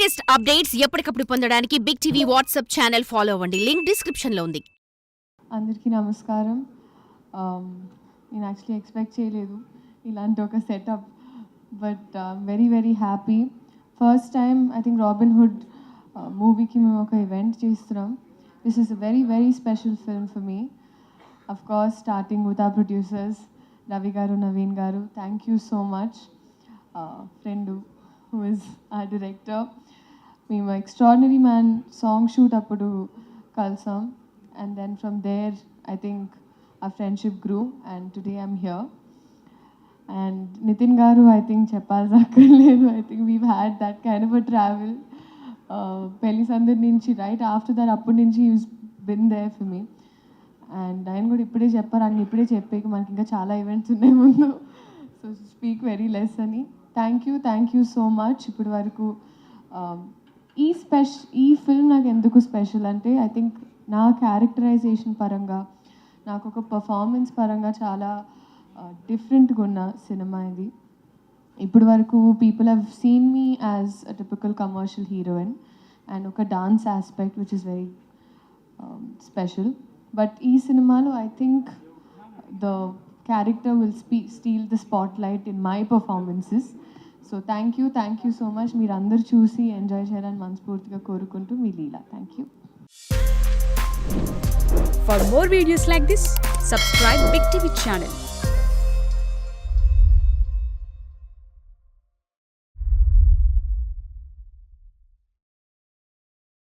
Latest updates ఎప్పటికప్పుడు పొందడానికి big TV WhatsApp channel follow అవ్వండి. లింక్ డిస్క్రిప్షన్ లో ఉంది. అందరికీ నమస్కారం. నేను యాక్చువల్లీ ఎక్స్పెక్ట్ చేయలేదు ఇలాంటి ఒక setup, but very very happy. First time I think Robinhood మూవీకి మేము ఒక ఈవెంట్ చేస్తున్నాం. This is a very very special film for me. Of course starting with our producers Ravi garu, Naveen garu, thank you so much. Friend who is a director, మేము extraordinary man song shoot అప్పుడు కలిసాం. And then from there, I think our friendship grew, and today I'm here. And Nitin Garu, I think cheppalakaledu. I think we've had that kind of a travel. Pelli Sandar nunchi right after that, appudu nunchi he's been there for me. And ఆయన కూడా ఇప్పుడే చెప్పారు, ఆయన ఇప్పుడే చెప్పాక మనకి ఇంకా చాలా ఈవెంట్స్ ఉన్నాయి ముందు, సో స్పీక్ వెరీ లెస్ అని. Thank you so much. ఇప్పటి వరకు ఈ ఫిల్మ్ నాకు ఎందుకు స్పెషల్ అంటే, ఐ థింక్ నా క్యారెక్టరైజేషన్ పరంగా, నాకు ఒక పర్ఫార్మెన్స్ పరంగా చాలా డిఫరెంట్గా ఉన్న సినిమా ఇది. ఇప్పటి వరకు people have seen me as a typical commercial heroine and ఒక dance aspect which is very special. But ఈ సినిమాలో I think the character will steal the spotlight in my performances. So thank you so much. మీరు అందరూ చూసి enjoy చేయాలని మనస్ఫూర్తిగా కోరుకుంటూ, మీ Leela. Thank you. For more videos like this, subscribe Big TV channel.